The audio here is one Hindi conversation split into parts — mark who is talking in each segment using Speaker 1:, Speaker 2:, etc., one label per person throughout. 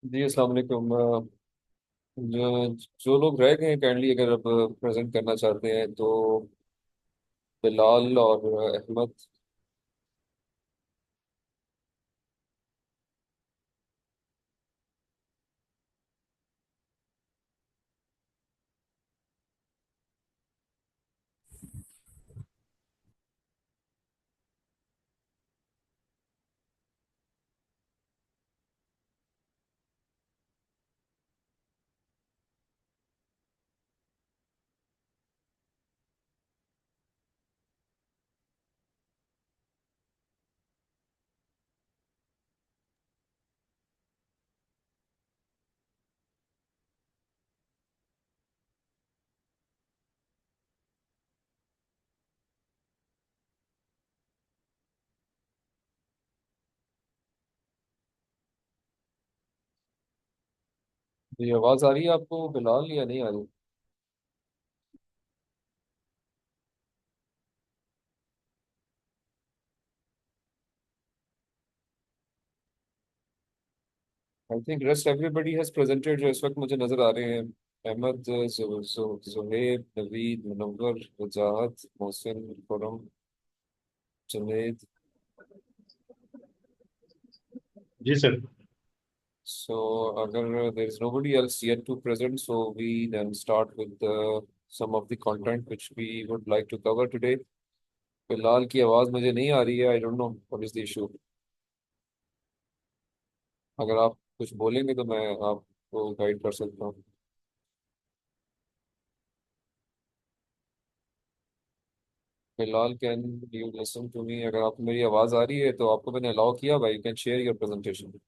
Speaker 1: जी अस्सलाम वालेकुम। जो लोग रह गए हैं काइंडली अगर अब प्रेजेंट करना चाहते हैं तो बिलाल और अहमद। ये आवाज़ आ रही है आपको बिलाल या नहीं आ रही? I think rest everybody has presented जो इस वक्त मुझे नजर आ रहे हैं। अहमद, जुहैब, नवीद, मुनव्वर, वजाहत, मोहसिन, खुरम, जुनैद।
Speaker 2: जी सर।
Speaker 1: सो अगर there is nobody else yet to present, so we then start with some of the content which we would like to cover today. फिलहाल की आवाज़ मुझे नहीं आ रही है। I don't know what is the issue. अगर आप कुछ बोलेंगे तो मैं आपको गाइड कर सकता हूँ। फिलहाल can you listen to me? अगर आपको मेरी आवाज़ आ रही है तो आपको मैंने अलाउ किया भाई, you can share your presentation.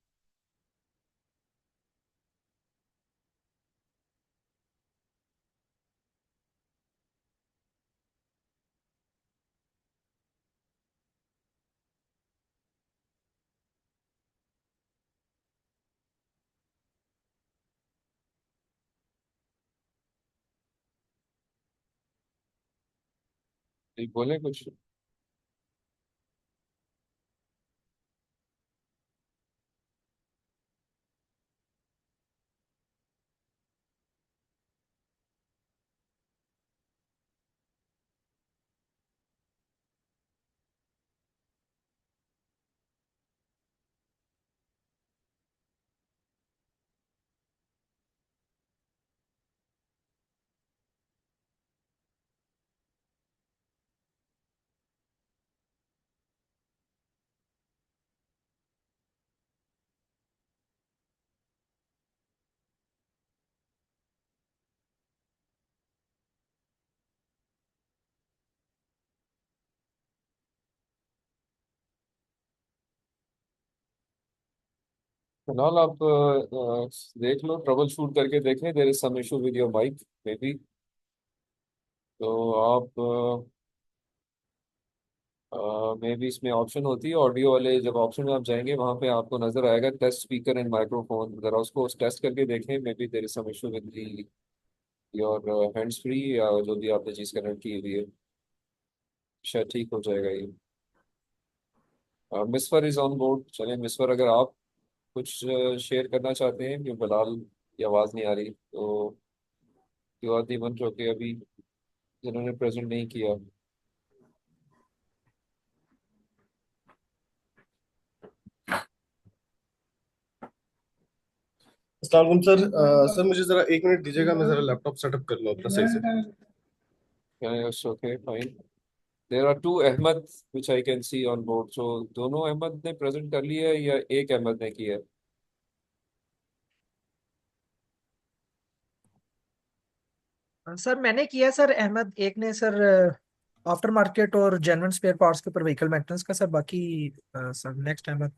Speaker 1: ठीक, बोलें कुछ। फिलहाल आप देख लो, ट्रबल शूट करके देखें। There is some issue with your mic maybe. तो आप मे बी इसमें ऑप्शन होती है ऑडियो वाले, जब ऑप्शन में आप जाएंगे वहां पे आपको नजर आएगा टेस्ट स्पीकर एंड माइक्रोफोन। जरा उसको टेस्ट करके देखें, maybe there is some issue with your hands free या जो भी आपने चीज़ कनेक्ट की हुई है। शायद ठीक हो जाएगा ये। मिसफर इज ऑन बोर्ड। चलें मिसफर, अगर आप कुछ शेयर करना चाहते हैं कि बिलाल की आवाज़ नहीं आ रही तो यू आर दी वन जो कि अभी जिन्होंने प्रेजेंट नहीं किया।
Speaker 2: अस्सलाम वालेकुम सर। सर मुझे जरा 1 मिनट दीजिएगा, मैं जरा लैपटॉप सेटअप कर लूँ अपना सही से।
Speaker 1: Okay fine. There are two Ahmad which I can see on board. So दोनों अहमद ने प्रेजेंट कर लिया है या एक अहमद ने किया है?
Speaker 3: सर मैंने किया सर, अहमद एक ने सर। आफ्टर मार्केट और जेन्युइन स्पेयर पार्ट्स के ऊपर व्हीकल मेंटेनेंस का सर। बाकी sir next Ahmed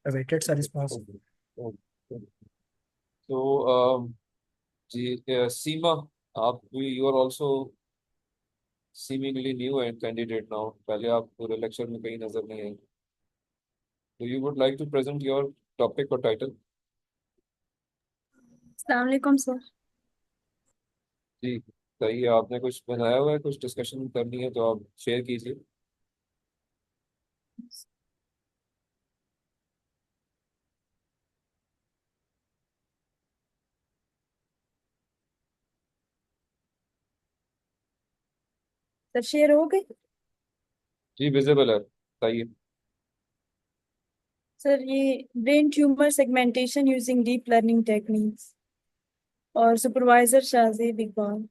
Speaker 3: awaited sir response.
Speaker 1: तो जी, सीमा, आप you are also seemingly new and candidate now. पहले आप पूरे लेक्चर में कहीं नजर नहीं आई। तो you would like to present your topic और टाइटल?
Speaker 4: अस्सलाम वालेकुम सर।
Speaker 1: जी सही है। आपने कुछ बनाया हुआ है, कुछ डिस्कशन करनी है तो आप शेयर कीजिए।
Speaker 4: सर शेयर हो गई।
Speaker 1: जी विजिबल है, बताइए।
Speaker 4: सर ये brain tumour segmentation using deep learning techniques और सुपरवाइजर शाहजेब इकबाल।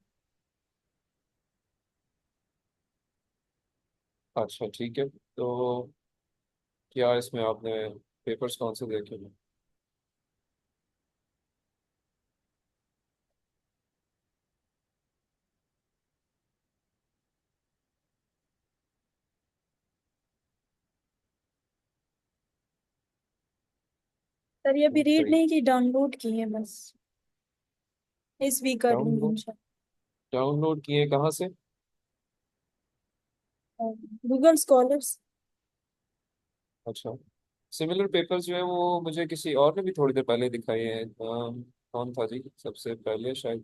Speaker 1: अच्छा ठीक है, तो क्या इसमें आपने पेपर्स कौन से देखे हैं?
Speaker 4: सर ये अभी रीड
Speaker 1: सही।
Speaker 4: नहीं की, डाउनलोड की है बस। इस वीक कर लूंगी
Speaker 1: डाउनलोड
Speaker 4: इंशाल्लाह।
Speaker 1: डाउनलोड किए कहाँ से?
Speaker 4: Google scholars.
Speaker 1: अच्छा, सिमिलर पेपर्स जो है वो मुझे किसी और ने भी थोड़ी देर पहले दिखाए हैं। कौन था जी सबसे पहले, शायद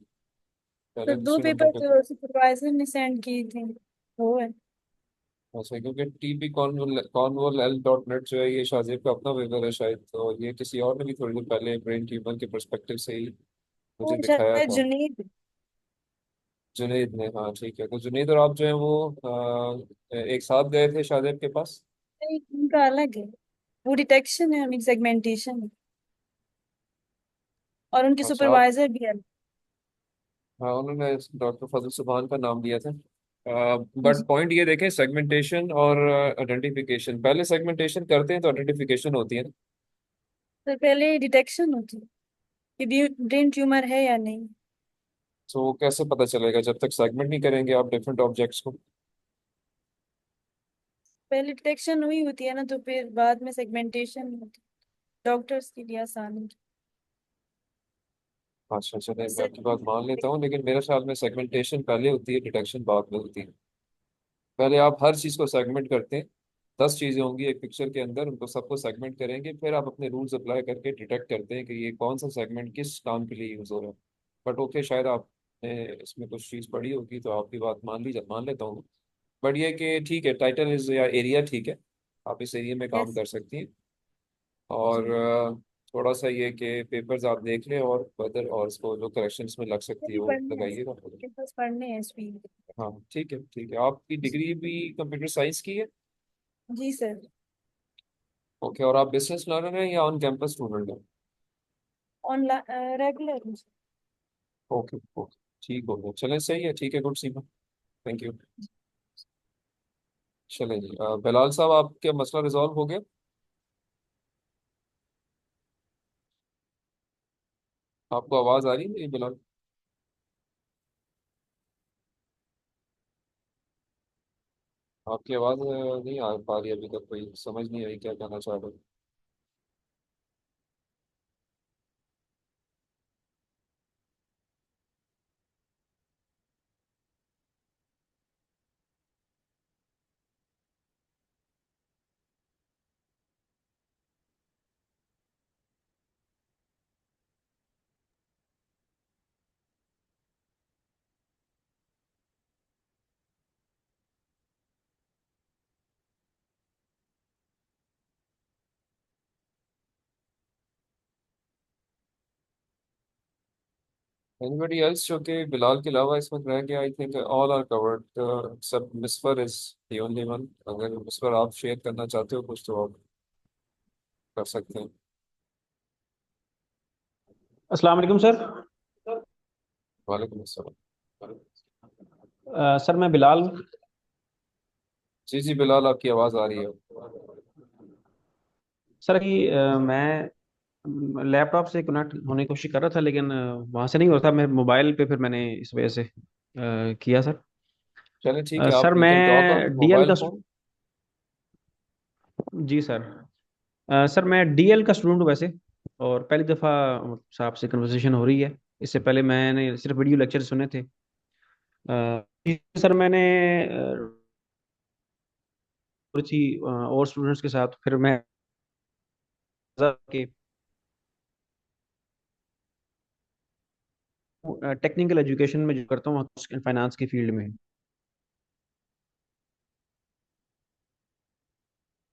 Speaker 1: पहले
Speaker 4: सर दो
Speaker 1: दूसरे नंबर
Speaker 4: पेपर
Speaker 1: पे था।
Speaker 4: जो सुपरवाइजर ने सेंड किए थे वो है।
Speaker 1: अच्छा, क्योंकि TP Cornwall L dot net जो है ये शाहजेब का अपना पेपर है शायद, तो ये किसी और ने भी थोड़ी देर पहले ब्रेन ट्यूमर के परस्पेक्टिव से ही
Speaker 4: वो
Speaker 1: मुझे दिखाया
Speaker 4: शायद
Speaker 1: था।
Speaker 4: जुनीद।
Speaker 1: जुनेद ने, हाँ ठीक है, तो जुनेद और आप जो है वो एक साथ गए थे शाहजेब के पास?
Speaker 4: नहीं, उनका अलग है। वो डिटेक्शन है, हमें सेगमेंटेशन है। और उनके
Speaker 1: अच्छा आप,
Speaker 4: सुपरवाइजर भी है।
Speaker 1: हाँ उन्होंने डॉक्टर फजल सुबहान का नाम लिया था।
Speaker 4: जी।
Speaker 1: बट पॉइंट ये देखें, सेगमेंटेशन और आइडेंटिफिकेशन, पहले सेगमेंटेशन करते हैं तो आइडेंटिफिकेशन होती है ना।
Speaker 4: सर पहले डिटेक्शन होती है कि ब्रेन ट्यूमर है या नहीं।
Speaker 1: तो कैसे पता चलेगा जब तक सेगमेंट नहीं करेंगे आप डिफरेंट ऑब्जेक्ट्स को?
Speaker 4: पहले डिटेक्शन हुई होती है ना, तो फिर बाद में सेगमेंटेशन होती है, डॉक्टर्स के लिए आसान है।
Speaker 1: अच्छा चले, मैं
Speaker 4: इससे
Speaker 1: आपकी बात मान लेता हूँ, लेकिन मेरे ख्याल में सेगमेंटेशन पहले होती है, डिटेक्शन बाद में होती है। पहले आप हर चीज़ को सेगमेंट करते हैं, 10 चीज़ें होंगी एक पिक्चर के अंदर, उनको सबको सेगमेंट करेंगे, फिर आप अपने रूल्स अप्लाई करके डिटेक्ट करते हैं कि ये कौन सा सेगमेंट किस काम के लिए यूज़ हो रहा है। बट ओके, शायद आपने इसमें कुछ चीज़ पढ़ी होगी तो आपकी बात मान लेता हूँ। बट ये कि ठीक है, टाइटल इज या एरिया ठीक है, आप इस एरिया में काम
Speaker 4: यस।
Speaker 1: कर सकती हैं। और
Speaker 4: जी।
Speaker 1: थोड़ा सा ये कि पेपर्स आप देख लें और फर्दर और इसको जो करेक्शंस में लग सकती है
Speaker 4: अभी
Speaker 1: वो
Speaker 4: पढ़ने हैं
Speaker 1: लगाइएगा।
Speaker 4: के पास, पढ़ने हैं इस वीक।
Speaker 1: हाँ ठीक है ठीक है, आपकी डिग्री भी कंप्यूटर साइंस की है?
Speaker 4: जी सर।
Speaker 1: ओके, और आप बिजनेस लर्नर हैं या ऑन कैंपस स्टूडेंट हैं?
Speaker 4: Online regular.
Speaker 1: ओके ओके, ठीक हो गया, चलें सही है, ठीक है, गुड सीमा, थैंक यू। चलें जी, बिलाल साहब आपके मसला रिजॉल्व हो गया? आपको आवाज़ आ रही है मेरी बिलाल? आपकी आवाज़ नहीं आ पा रही अभी तक, कोई समझ नहीं आई क्या कहना चाह रहे हो। एनीबडी एल्स जो कि बिलाल के अलावा इसमें रह गया? I think all are covered, सब Misfar is the only one. अगर मिसफर आप शेयर करना चाहते हो कुछ तो आप कर सकते हैं।
Speaker 5: अस्सलाम वालेकुम सर।
Speaker 1: वालेकुम अस्सलाम।
Speaker 5: सर मैं बिलाल।
Speaker 1: जी जी बिलाल, आपकी आवाज़ आ रही है।
Speaker 5: सर कि मैं लैपटॉप से कनेक्ट होने की कोशिश कर रहा था, लेकिन वहाँ से नहीं हो रहा था। मैं मोबाइल पे फिर मैंने इस वजह से किया सर।
Speaker 1: चले ठीक है,
Speaker 5: सर
Speaker 1: आप यू कैन टॉक ऑन
Speaker 5: मैं डीएल
Speaker 1: मोबाइल
Speaker 5: का
Speaker 1: फोन।
Speaker 5: जी सर। सर मैं डीएल का स्टूडेंट हूँ वैसे, और पहली दफ़ा आपसे कन्वर्सेशन हो रही है। इससे पहले मैंने सिर्फ वीडियो लेक्चर सुने थे। सर मैंने थोड़ी सी और स्टूडेंट्स के साथ फिर मैं के टेक्निकल एजुकेशन में जो करता हूँ फाइनेंस की फील्ड में।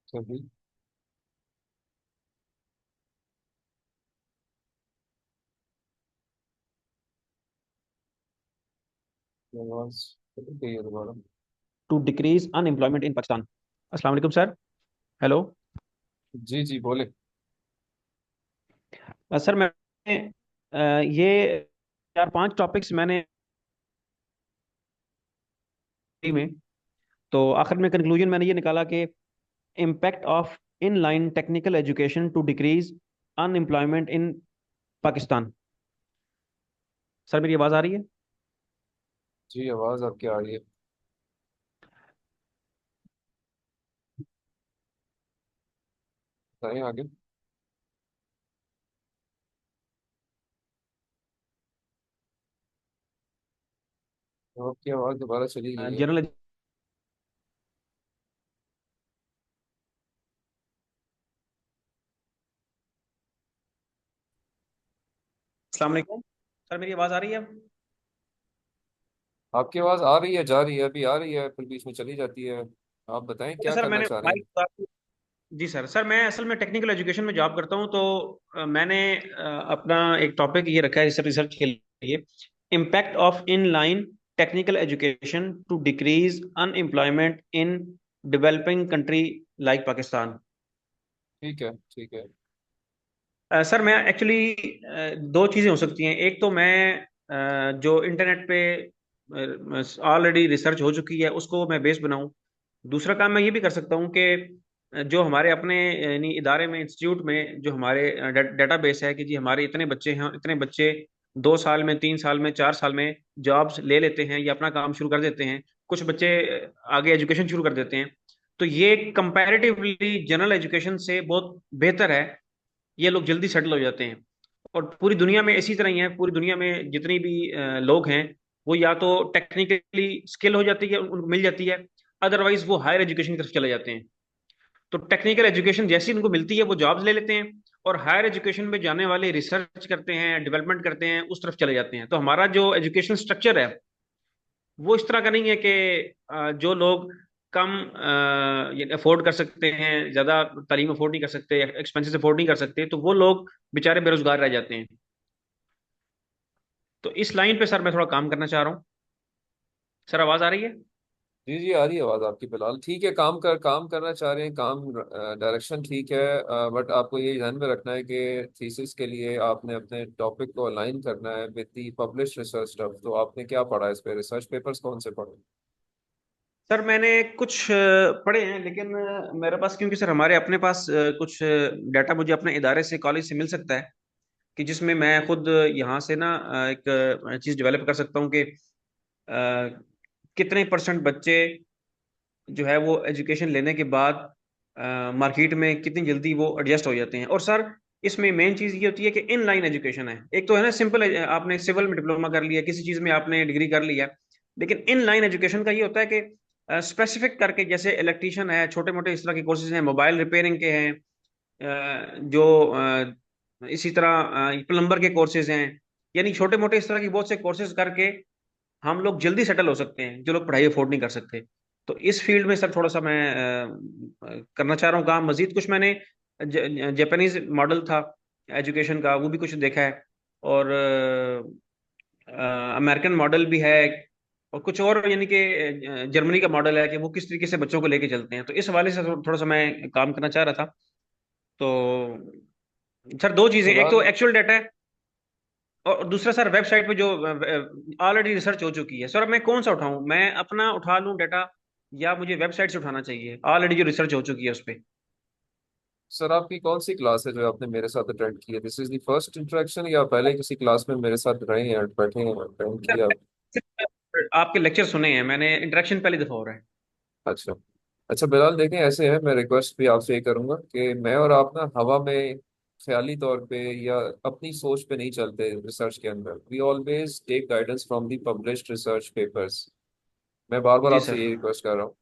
Speaker 1: सभी आवाज़ कट गई है दोबारा।
Speaker 5: To decrease unemployment in Pakistan. अस्सलाम वालेकुम सर। हेलो।
Speaker 1: जी जी बोले।
Speaker 5: सर मैं ये 4-5 टॉपिक्स मैंने में, तो आखिर में कंक्लूजन मैंने ये निकाला कि impact of in line technical education to decrease unemployment in Pakistan. Sir मेरी आवाज़ आ रही है?
Speaker 1: जी आवाज़ आपकी आ रही है। बताएं आगे। तो आपकी आवाज़ दोबारा चली गई है।
Speaker 5: जनरल। अस्सलाम वालेकुम। सर मेरी आवाज़ आ रही है?
Speaker 1: आपकी आवाज़ आ रही है, जा रही है, अभी आ रही है, फिर बीच में चली जाती है। आप बताएं
Speaker 5: ओके
Speaker 1: क्या
Speaker 5: सर,
Speaker 1: करना
Speaker 5: मैंने
Speaker 1: चाह रहे हैं।
Speaker 5: माइक। जी सर। सर मैं असल में टेक्निकल एजुकेशन में जॉब करता हूँ, तो मैंने अपना एक टॉपिक ये रखा है रिसर्च के लिए, impact of in line technical education to decrease unemployment in developing country like Pakistan.
Speaker 1: ठीक है ठीक है।
Speaker 5: सर मैं एक्चुअली दो चीज़ें हो सकती हैं। एक तो मैं जो इंटरनेट पे ऑलरेडी रिसर्च हो चुकी है उसको मैं बेस बनाऊं। दूसरा काम मैं ये भी कर सकता हूँ कि जो हमारे अपने यानी इदारे में, इंस्टीट्यूट में जो हमारे डेटाबेस है कि जी हमारे इतने बच्चे हैं, इतने बच्चे 2 साल में, 3 साल में, 4 साल में जॉब्स ले लेते हैं या अपना काम शुरू कर देते हैं। कुछ बच्चे आगे एजुकेशन शुरू कर देते हैं। तो ये कंपैरेटिवली जनरल एजुकेशन से बहुत बेहतर है। ये लोग जल्दी सेटल हो जाते हैं। और पूरी दुनिया में इसी तरह ही है। पूरी दुनिया में जितनी भी लोग हैं वो या तो टेक्निकली स्किल हो जाती है, उनको मिल जाती है, अदरवाइज वो हायर एजुकेशन की तरफ चले जाते हैं। तो टेक्निकल एजुकेशन जैसी उनको मिलती है वो जॉब्स ले लेते हैं, और हायर एजुकेशन में जाने वाले रिसर्च करते हैं, डेवलपमेंट करते हैं, उस तरफ चले जाते हैं। तो हमारा जो एजुकेशन स्ट्रक्चर है वो इस तरह का नहीं है कि जो लोग कम अफोर्ड कर सकते हैं, ज्यादा तालीम अफोर्ड नहीं कर सकते, एक्सपेंसेस अफोर्ड नहीं कर सकते, तो वो लोग बेचारे बेरोजगार रह जाते हैं। तो इस लाइन पे सर मैं थोड़ा काम करना चाह रहा हूँ। सर आवाज आ रही है?
Speaker 1: जी जी आ रही है आवाज़ आपकी। फिलहाल ठीक है, काम करना चाह रहे हैं, काम डायरेक्शन ठीक है। बट आपको ये ध्यान में रखना है कि थीसिस के लिए आपने अपने टॉपिक को अलाइन करना है with the publish research stuff. तो आपने क्या पढ़ा है इस पे, रिसर्च पेपर्स कौन से पढ़े।
Speaker 5: सर मैंने कुछ पढ़े हैं, लेकिन मेरे पास, क्योंकि सर हमारे अपने पास कुछ डाटा मुझे अपने इदारे से, कॉलेज से मिल सकता है कि जिसमें मैं खुद यहाँ से ना एक चीज़ डेवलप कर सकता हूँ कि कितने परसेंट बच्चे जो है वो एजुकेशन लेने के बाद मार्केट में कितनी जल्दी वो एडजस्ट हो जाते हैं। और सर इसमें मेन चीज़ ये होती है कि इन लाइन एजुकेशन है। एक तो है ना सिंपल, आपने सिविल में डिप्लोमा कर लिया, किसी चीज़ में आपने डिग्री कर लिया, लेकिन इन लाइन एजुकेशन का ये होता है कि स्पेसिफिक करके, जैसे इलेक्ट्रीशियन है, छोटे मोटे इस तरह के कोर्सेज हैं, मोबाइल रिपेयरिंग के हैं, जो इसी तरह प्लम्बर के कोर्सेज हैं, यानी छोटे मोटे इस तरह की बहुत से कोर्सेज करके हम लोग जल्दी सेटल हो सकते हैं, जो लोग पढ़ाई अफोर्ड नहीं कर सकते। तो इस फील्ड में सर थोड़ा सा मैं करना चाह रहा हूँ काम। मजीद कुछ मैंने जापानीज मॉडल था एजुकेशन का, वो भी कुछ देखा है, और अमेरिकन मॉडल भी है, और कुछ और यानी कि जर्मनी का मॉडल है कि वो किस तरीके से बच्चों को लेके चलते हैं। तो इस हवाले से थोड़ा सा मैं काम करना चाह रहा था। तो सर दो चीजें, एक तो
Speaker 1: फिलहाल
Speaker 5: एक्चुअल डाटा है, और दूसरा सर वेबसाइट पे जो ऑलरेडी रिसर्च हो चुकी है। सर अब मैं कौन सा उठाऊं, मैं अपना उठा लूं डाटा, या मुझे वेबसाइट से उठाना चाहिए ऑलरेडी जो रिसर्च हो चुकी है उस पे?
Speaker 1: सर आपकी कौन सी क्लास है जो आपने मेरे साथ अटेंड की है, this is the first interaction या पहले किसी क्लास में मेरे साथ रहे हैं, बैठे हैं, अटेंड
Speaker 5: सर
Speaker 1: किया।
Speaker 5: सिर्फ आपके लेक्चर सुने हैं मैंने, इंटरेक्शन पहली दफा हो रहा है।
Speaker 1: अच्छा। अच्छा बिलाल देखें, ऐसे है, मैं रिक्वेस्ट भी आपसे ये करूंगा कि मैं और आप ना हवा में ख्याली तौर पे या अपनी सोच पे नहीं चलते रिसर्च के अंदर। We always take guidance from the published research papers. मैं बार बार
Speaker 5: जी
Speaker 1: आपसे
Speaker 5: सर।
Speaker 1: ये रिक्वेस्ट कर रहा हूँ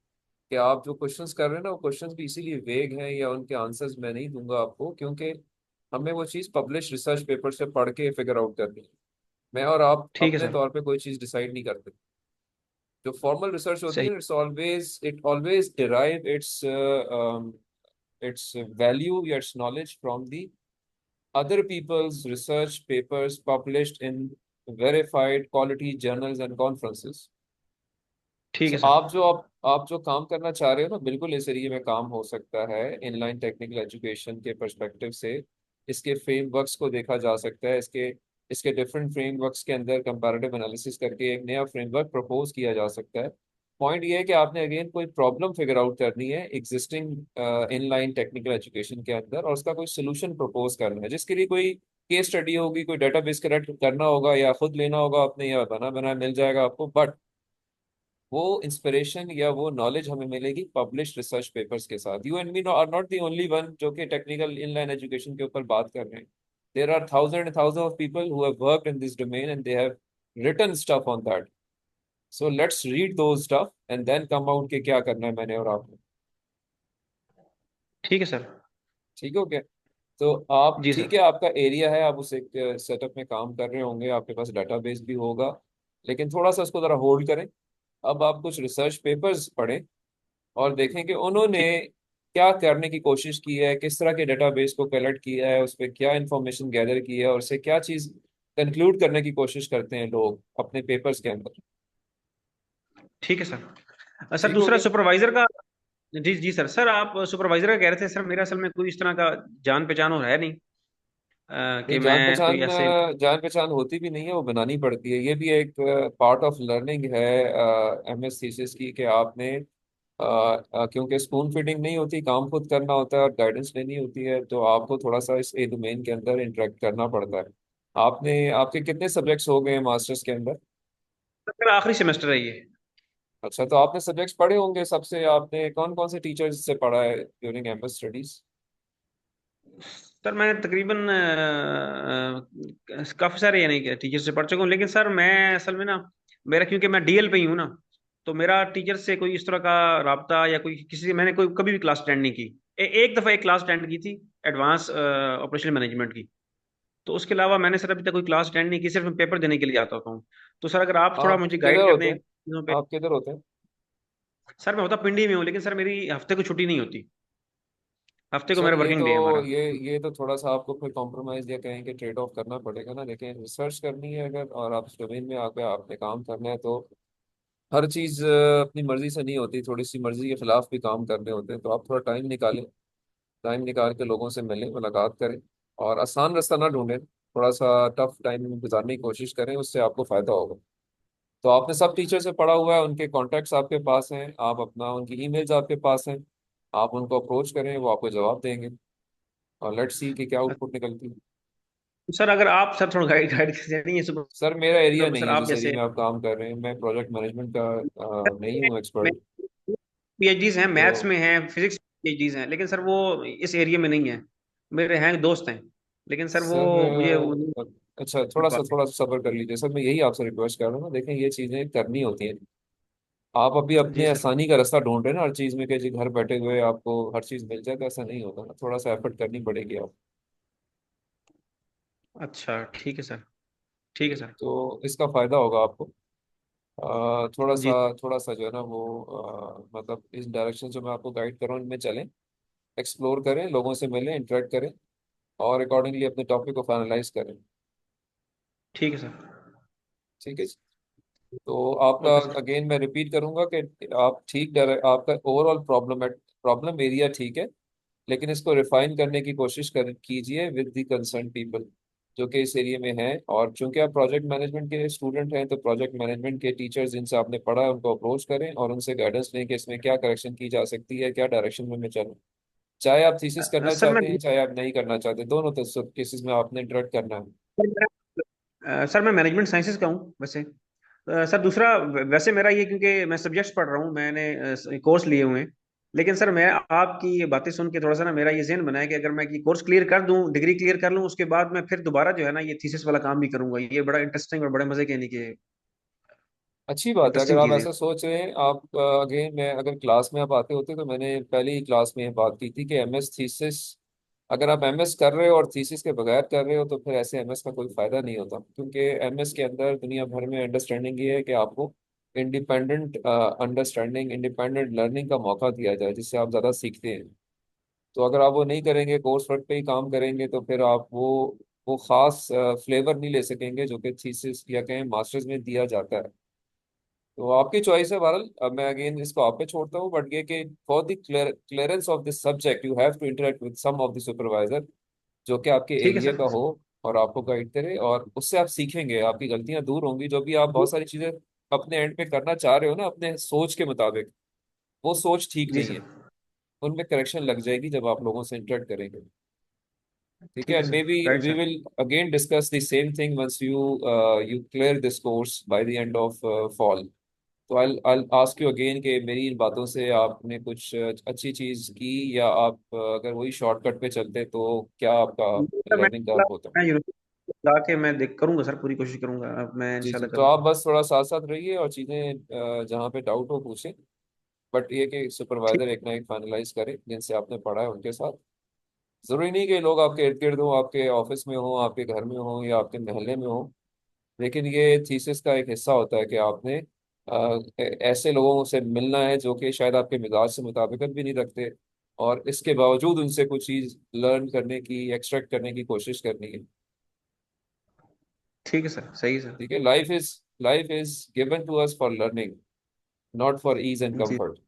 Speaker 1: कि आप जो क्वेश्चंस कर रहे हैं ना, वो क्वेश्चंस भी इसीलिए वेग हैं या उनके आंसर्स मैं नहीं दूंगा आपको, क्योंकि हमें वो चीज़ पब्लिश रिसर्च पेपर से पढ़ के फिगर आउट करनी है। मैं और आप
Speaker 5: ठीक है
Speaker 1: अपने
Speaker 5: सर।
Speaker 1: तौर पे कोई चीज़ डिसाइड नहीं करते। जो फॉर्मल रिसर्च होती
Speaker 5: सही।
Speaker 1: है, it always derive its value, its knowledge from the other people's research papers published in verified quality journals and conferences.
Speaker 5: ठीक
Speaker 1: So,
Speaker 5: है सर।
Speaker 1: आप जो काम करना चाह रहे हो ना, बिल्कुल इस एरिया में काम हो सकता है। इनलाइन टेक्निकल एजुकेशन के पर्सपेक्टिव से इसके फ्रेमवर्क्स को देखा जा सकता है। इसके इसके डिफरेंट फ्रेमवर्क्स के अंदर कंपैरेटिव एनालिसिस करके एक नया फ्रेमवर्क प्रपोज किया जा सकता है। पॉइंट ये है कि आपने अगेन कोई प्रॉब्लम फिगर आउट करनी है एग्जिस्टिंग इनलाइन टेक्निकल एजुकेशन के अंदर, और उसका कोई सोल्यूशन प्रपोज करना है, जिसके लिए कोई केस स्टडी होगी, कोई डेटाबेस कलेक्ट करना होगा, या खुद लेना होगा आपने, या बना बना मिल जाएगा आपको। बट वो इंस्पिरेशन या वो नॉलेज हमें मिलेगी पब्लिश रिसर्च पेपर्स के साथ। You and me are not the only one जो कि टेक्निकल इनलाइन एजुकेशन के ऊपर बात कर रहे हैं। There are thousand and thousand of people who have worked in this domain and they have written stuff on that. So let's read those stuff and then come out के क्या करना है मैंने और आपने।
Speaker 5: ठीक है सर।
Speaker 1: ठीक है, ओके। तो आप,
Speaker 5: जी
Speaker 1: ठीक
Speaker 5: सर।
Speaker 1: है, आपका एरिया है, आप उस एक सेटअप में काम कर रहे होंगे, आपके पास डेटाबेस भी होगा, लेकिन थोड़ा सा उसको जरा होल्ड करें। अब आप कुछ रिसर्च पेपर्स पढ़ें और देखें कि उन्होंने
Speaker 5: ठीक।
Speaker 1: क्या करने की कोशिश की है, किस तरह के डेटाबेस को कलेक्ट किया है, उस पर क्या इंफॉर्मेशन गैदर की है, और उससे क्या चीज़ कंक्लूड करने की कोशिश करते हैं लोग अपने पेपर्स के अंदर।
Speaker 5: ठीक है सर। सर
Speaker 1: ठीक हो
Speaker 5: दूसरा
Speaker 1: गया।
Speaker 5: सुपरवाइजर का। जी जी सर। सर आप सुपरवाइजर का कह रहे थे, सर मेरा असल में कोई इस तरह का जान पहचान हो है नहीं,
Speaker 1: नहीं,
Speaker 5: कि मैं कोई ऐसे।
Speaker 1: जान पहचान होती भी नहीं है, वो बनानी पड़ती है। ये भी एक पार्ट ऑफ लर्निंग है एमएस थीसिस की, कि आपने क्योंकि स्पून फीडिंग नहीं होती, काम खुद करना होता है और गाइडेंस लेनी होती है, तो आपको थोड़ा सा इस ए डोमेन के अंदर इंटरेक्ट करना पड़ता है। आपके कितने सब्जेक्ट्स हो गए मास्टर्स के अंदर?
Speaker 5: सर मेरा आखिरी सेमेस्टर है ये।
Speaker 1: अच्छा, तो आपने सब्जेक्ट्स पढ़े होंगे सबसे। आपने कौन कौन से टीचर्स से पढ़ा है ड्यूरिंग एमएस स्टडीज?
Speaker 5: सर मैं तकरीबन काफी सारे यानी कि टीचर से पढ़ चुका हूँ, लेकिन सर मैं असल में ना, मेरा क्योंकि मैं डीएल पे ही हूँ ना, तो मेरा टीचर से कोई इस तरह का राबता या कोई किसी से मैंने कोई कभी भी क्लास अटेंड नहीं की। एक दफा एक क्लास अटेंड की थी, एडवांस ऑपरेशनल मैनेजमेंट की। तो उसके अलावा मैंने सर अभी तक कोई क्लास अटेंड नहीं की, सिर्फ मैं पेपर देने के लिए आता होता हूँ। तो सर अगर आप थोड़ा
Speaker 1: आप
Speaker 5: मुझे गाइड
Speaker 1: किधर
Speaker 5: कर
Speaker 1: होते
Speaker 5: दें
Speaker 1: हैं?
Speaker 5: चीज़ों पे।
Speaker 1: आप किधर होते हैं?
Speaker 5: सर मैं होता पिंडी में हूँ, लेकिन सर मेरी हफ्ते को छुट्टी नहीं होती। हफ्ते को
Speaker 1: सर
Speaker 5: मेरा वर्किंग डे है हमारा।
Speaker 1: ये तो थोड़ा सा आपको फिर कॉम्प्रोमाइज या कहें कि ट्रेड ऑफ करना पड़ेगा ना। देखें, रिसर्च करनी है अगर, और आप इस डोमेन में आके आपने काम करना है, तो हर चीज़ अपनी मर्जी से नहीं होती, थोड़ी सी मर्जी के खिलाफ भी काम करने होते हैं। तो आप थोड़ा टाइम निकालें, टाइम निकाल के लोगों से मिलें, मुलाकात करें, और आसान रास्ता ना ढूंढें, थोड़ा सा टफ टाइम गुजारने की कोशिश करें, उससे आपको फायदा होगा। तो आपने सब टीचर से पढ़ा हुआ है, उनके कॉन्टैक्ट्स आपके पास हैं, आप अपना उनकी ईमेल्स आपके पास हैं, आप उनको अप्रोच करें, वो आपको जवाब देंगे, और लेट्स सी कि क्या आउटपुट निकलती है।
Speaker 5: सर अगर आप सर थोड़ा गाइड गाइड कर दें, ये
Speaker 1: सर, मेरा एरिया
Speaker 5: सुपर
Speaker 1: नहीं
Speaker 5: सर
Speaker 1: है
Speaker 5: आप
Speaker 1: जिस एरिया
Speaker 5: जैसे।
Speaker 1: में आप काम कर रहे हैं। मैं प्रोजेक्ट मैनेजमेंट का नहीं हूँ एक्सपर्ट।
Speaker 5: पीएचडीज हैं, मैथ्स
Speaker 1: तो
Speaker 5: में हैं, फिजिक्स पीएचडीज हैं, लेकिन सर वो इस एरिया में नहीं है। मेरे हैं दोस्त हैं, लेकिन सर वो
Speaker 1: सर
Speaker 5: मुझे
Speaker 1: अच्छा, थोड़ा सा सब्र कर लीजिए सर, मैं यही आपसे रिक्वेस्ट कर रहा हूँ ना। देखें, ये चीज़ें करनी होती हैं। आप अभी
Speaker 5: जी
Speaker 1: अपने
Speaker 5: सर।
Speaker 1: आसानी का रास्ता ढूंढ रहे हैं ना हर चीज़ में, कि जी घर बैठे हुए आपको हर चीज़ मिल जाएगा, ऐसा नहीं होता ना, थोड़ा सा एफर्ट करनी पड़ेगी आप।
Speaker 5: अच्छा ठीक है सर। ठीक है सर।
Speaker 1: तो इसका फायदा होगा आपको।
Speaker 5: जी।
Speaker 1: थोड़ा सा जो है ना वो मतलब इस डायरेक्शन जो मैं आपको गाइड कर रहा हूँ इनमें चलें, एक्सप्लोर करें, लोगों से मिलें, इंटरेक्ट करें, और अकॉर्डिंगली अपने टॉपिक को फाइनलाइज करें।
Speaker 5: ठीक है सर।
Speaker 1: ठीक है जी। तो आपका,
Speaker 5: ओके सर।
Speaker 1: अगेन मैं रिपीट करूंगा कि आप आपका ओवरऑल प्रॉब्लम एरिया ठीक है, लेकिन इसको रिफाइन करने की कोशिश कीजिए विद द कंसर्न पीपल जो कि इस एरिया में हैं। और चूंकि आप प्रोजेक्ट मैनेजमेंट के स्टूडेंट हैं, तो प्रोजेक्ट मैनेजमेंट के टीचर्स जिनसे आपने पढ़ा है उनको अप्रोच करें, और उनसे गाइडेंस लें कि इसमें क्या करेक्शन की जा सकती है, क्या डायरेक्शन में मैं चलूँ। चाहे आप थीसिस करना
Speaker 5: सर मैं
Speaker 1: चाहते हैं, चाहे आप नहीं करना चाहते, दोनों तो सब केसेस में आपने इंटरेक्ट करना है।
Speaker 5: सर मैं मैनेजमेंट साइंसेज का हूँ वैसे। सर दूसरा, वैसे मेरा ये क्योंकि मैं सब्जेक्ट्स पढ़ रहा हूँ, मैंने कोर्स लिए हुए हैं। लेकिन सर मैं आपकी ये बातें सुन के थोड़ा सा ना मेरा ये ज़हन बना है कि अगर मैं ये कोर्स क्लियर कर दूं, डिग्री क्लियर कर लूं, उसके बाद मैं फिर दोबारा जो है ना ये थीसिस वाला काम भी करूंगा। ये बड़ा इंटरेस्टिंग और बड़े मजे के यानी कि
Speaker 1: अच्छी बात है अगर
Speaker 5: इंटरेस्टिंग
Speaker 1: आप
Speaker 5: चीज़ है।
Speaker 1: ऐसा सोच रहे हैं। आप अगेन, मैं अगर क्लास में आप आते होते तो मैंने पहले ही क्लास में ये बात की थी कि एमएस थीसिस, अगर आप एमएस कर रहे हो और थीसिस के बगैर कर रहे हो, तो फिर ऐसे एमएस का कोई फायदा नहीं होता, क्योंकि एमएस के अंदर दुनिया भर में अंडरस्टैंडिंग ये है कि आपको इंडिपेंडेंट अंडरस्टैंडिंग, इंडिपेंडेंट लर्निंग का मौका दिया जाए, जिससे आप ज़्यादा सीखते हैं। तो अगर आप वो नहीं करेंगे, कोर्स वर्क पे ही काम करेंगे, तो फिर आप वो खास फ्लेवर नहीं ले सकेंगे जो कि थीसिस या कहें मास्टर्स में दिया जाता है। तो आपकी चॉइस है बहरहाल। अब मैं अगेन इसको आप पे छोड़ता हूँ, बट ये कि for the clearance of this subject you have to interact with some of the supervisor जो कि आपके
Speaker 5: ठीक है
Speaker 1: एरिया
Speaker 5: सर।
Speaker 1: का हो और आपको गाइड करे, और उससे आप सीखेंगे, आपकी गलतियां दूर होंगी। जो भी आप बहुत सारी चीजें अपने एंड पे करना चाह रहे हो ना अपने सोच के मुताबिक, वो सोच ठीक
Speaker 5: जी
Speaker 1: नहीं
Speaker 5: सर।
Speaker 1: है। उनमें करेक्शन लग जाएगी जब आप लोगों से इंटरेक्ट करेंगे। ठीक है,
Speaker 5: ठीक है
Speaker 1: and may
Speaker 5: sir,
Speaker 1: be
Speaker 5: right
Speaker 1: we
Speaker 5: sir.
Speaker 1: Will again discuss the same thing once you clear this course by the end of fall. तो आई आस्क यू अगेन कि मेरी इन बातों से आपने कुछ अच्छी चीज की, या आप अगर वही शॉर्टकट पे चलते तो क्या आपका
Speaker 5: सर
Speaker 1: लर्निंग कर्व होता।
Speaker 5: मैं यूनिवर्सिटी जाके मैं देख करूंगा सर, पूरी कोशिश करूंगा, अब मैं
Speaker 1: जी जी,
Speaker 5: इंशाल्लाह
Speaker 1: तो
Speaker 5: करूंगा।
Speaker 1: आप बस थोड़ा साथ साथ रहिए और चीज़ें जहाँ पे डाउट हो पूछें। बट ये कि
Speaker 5: ठीक।
Speaker 1: सुपरवाइजर एक ना एक फाइनलाइज करें जिनसे आपने पढ़ा है उनके साथ। जरूरी नहीं कि लोग आपके इर्द गिर्द हो, आपके ऑफिस में हो, आपके घर में हो, या आपके मोहल्ले में हो। लेकिन ये थीसिस का एक हिस्सा होता है कि आपने ऐसे लोगों से मिलना है जो कि शायद आपके मिजाज से मुताबिकत भी नहीं रखते, और इसके बावजूद उनसे कुछ चीज़ लर्न करने की, एक्सट्रैक्ट करने की कोशिश करनी है।
Speaker 5: ठीक है सर, सही है सर।
Speaker 1: ठीक है, life is given to us for learning, not for ease and
Speaker 5: जी,
Speaker 1: कंफर्ट।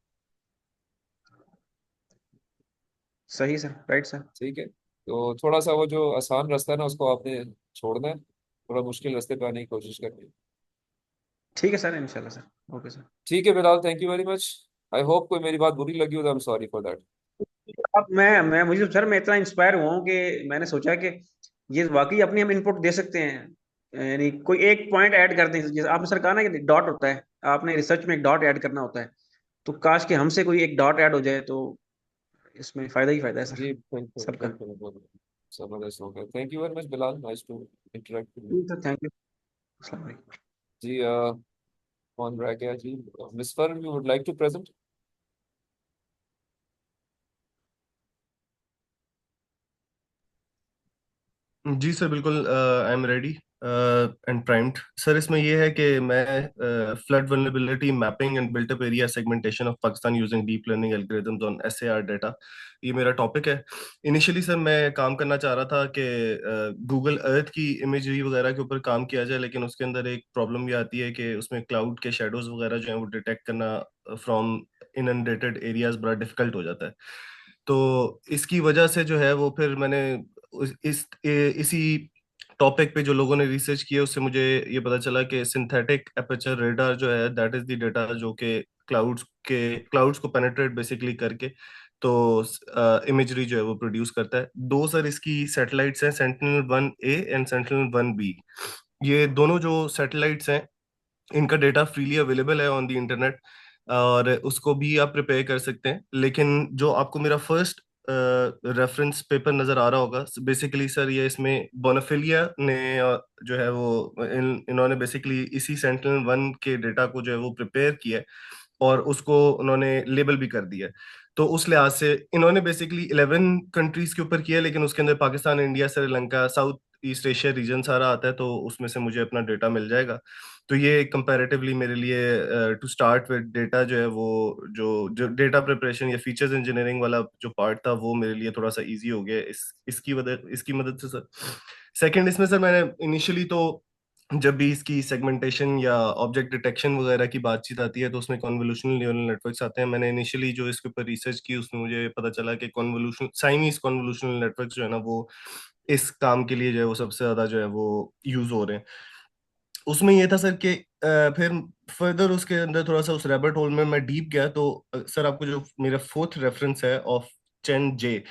Speaker 5: सही सर, राइट सर।
Speaker 1: ठीक है, तो थोड़ा सा वो जो आसान रास्ता है ना उसको आपने छोड़ना है, थोड़ा मुश्किल रास्ते पे आने की कोशिश करनी है।
Speaker 5: ठीक है सर, इंशाल्लाह सर। Okay sir.
Speaker 1: ठीक है Bilal, thank you very much. I hope कोई मेरी बात बुरी लगी हो तो I am sorry for that.
Speaker 5: अब मैं मुझे सर, मैं इतना इंस्पायर हुआ हूँ कि मैंने सोचा कि ये वाकई अपनी हम इनपुट दे सकते हैं, यानी कोई एक पॉइंट ऐड कर दें। जैसे आपने सर कहा ना कि डॉट होता है, आपने रिसर्च में एक डॉट ऐड करना होता है, तो काश कि हमसे कोई एक डॉट ऐड हो जाए तो इसमें फायदा ही फायदा है सर,
Speaker 1: जी बिल्कुल
Speaker 5: सबका।
Speaker 1: बिल्कुल बिल्कुल। जबरदस्त हो गया, thank you very much Bilal, nice to interact with you.
Speaker 5: जी सर, थैंक यू। अस्सलाम वालेकुम।
Speaker 1: जी कौन रह गया जी? मिस फर्म, you would like to present?
Speaker 2: जी सर, बिल्कुल। I am ready and primed sir. इसमें ये है कि मैं flood vulnerability mapping and built up area segmentation of Pakistan using deep learning algorithms on SAR data, ये मेरा टॉपिक है। इनिशियली सर मैं काम करना चाह रहा था कि गूगल अर्थ की इमेजरी वगैरह के ऊपर काम किया जाए, लेकिन उसके अंदर एक प्रॉब्लम ये आती है कि उसमें क्लाउड के शेडोज वगैरह जो है वो डिटेक्ट करना फ्रॉम इनंडेटेड एरियाज बड़ा डिफिकल्ट हो जाता है। तो इसकी वजह से जो है वो फिर मैंने इसी टॉपिक पे जो लोगों ने रिसर्च किया उससे मुझे ये पता चला कि सिंथेटिक एपर्चर रेडार जो है दैट इज द डेटा जो कि क्लाउड्स को पेनिट्रेट बेसिकली करके तो इमेजरी जो है वो प्रोड्यूस करता है। दो सर इसकी सैटेलाइट्स हैं, सेंटिनल-1 ए एंड सेंटिनल-1 बी। ये दोनों जो सैटेलाइट्स हैं इनका डेटा फ्रीली अवेलेबल है ऑन द इंटरनेट, और उसको भी आप प्रिपेयर कर सकते हैं। लेकिन जो आपको मेरा फर्स्ट रेफरेंस पेपर नजर आ रहा होगा, बेसिकली सर ये इसमें बोनाफिलिया ने जो है वो इन्होंने बेसिकली इसी सेंटिनल-1 के डेटा को जो है वो प्रिपेयर किया है, और उसको उन्होंने लेबल भी कर दिया है। तो उस लिहाज से इन्होंने बेसिकली 11 कंट्रीज के ऊपर किया है, लेकिन उसके अंदर Pakistan, India, Sri Lanka, south east Asia region सारा आता है, तो उसमें से मुझे अपना डेटा मिल जाएगा। तो ये कंपैरेटिवली मेरे लिए टू स्टार्ट विद डेटा जो है वो जो जो डेटा प्रिपरेशन या फीचर्स इंजीनियरिंग वाला जो पार्ट था वो मेरे लिए थोड़ा सा इजी हो गया इसकी मदद से सर। सेकंड, इसमें सर मैंने इनिशियली तो जब भी इसकी सेगमेंटेशन या ऑब्जेक्ट डिटेक्शन वगैरह की बातचीत आती है तो उसमें कॉन्वोल्यूशनल न्यूरल नेटवर्क्स आते हैं। मैंने इनिशियली जो इसके ऊपर रिसर्च की उसमें मुझे पता चला कि कॉन्वोल्यूशन साइमीज कॉन्वोल्यूशनल नेटवर्क्स जो है ना वो इस काम के लिए जो है वो सबसे ज्यादा जो है वो यूज हो रहे हैं। उसमें ये था सर कि फिर फर्दर उसके अंदर थोड़ा सा उस रैबिट होल में मैं डीप गया, तो सर आपको जो मेरा फोर्थ रेफरेंस है ऑफ चेन जे,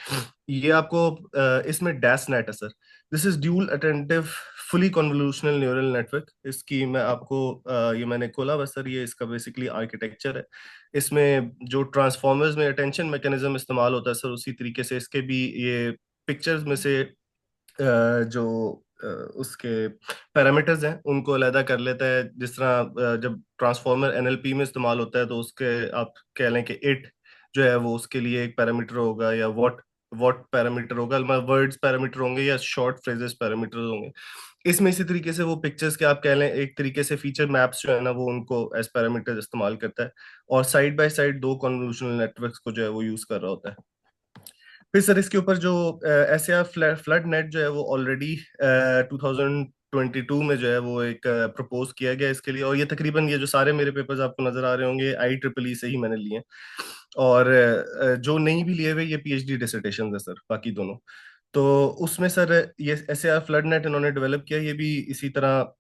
Speaker 2: ये आपको इसमें डैश नेट है sir. This is dual attentive fully convolutional neural network. इसकी मैं आपको ये मैंने खोला बस सर, ये इसका बेसिकली आर्किटेक्चर है। इसमें जो ट्रांसफॉर्मर्स में अटेंशन मैकेनिज्म इस्तेमाल होता है सर, उसी तरीके से इसके भी ये पिक्चर्स में से जो उसके पैरामीटर्स हैं उनको अलहदा कर लेता है। जिस तरह जब ट्रांसफॉर्मर एनएलपी में इस्तेमाल होता है तो उसके आप कह लें कि इट जो है वो उसके लिए एक पैरामीटर होगा, या वॉट वॉट पैरामीटर होगा, मतलब वर्ड्स पैरामीटर होंगे या शॉर्ट फ्रेजेस पैरामीटर होंगे। इसमें इसी तरीके से वो पिक्चर्स के आप कह लें एक तरीके से फीचर मैप्स जो है ना वो उनको एज पैरामीटर इस्तेमाल करता है, और साइड बाय साइड दो कन्वोल्यूशनल नेटवर्क्स को जो है वो यूज कर रहा होता है। फिर सर इसके ऊपर जो S A R flood net जो है वो ऑलरेडी 2000 2022 में जो है वो एक प्रपोज किया गया इसके लिए। और ये तकरीबन, ये जो सारे मेरे पेपर्स आपको नजर आ रहे होंगे, IEEE से ही मैंने लिए हैं। और जो नहीं भी लिए हुए, ये PhD डिसर्टेशन है सर, बाकी दोनों। तो उसमें सर ये SAR फ्लड नेट इन्होंने डेवलप किया, ये भी इसी तरह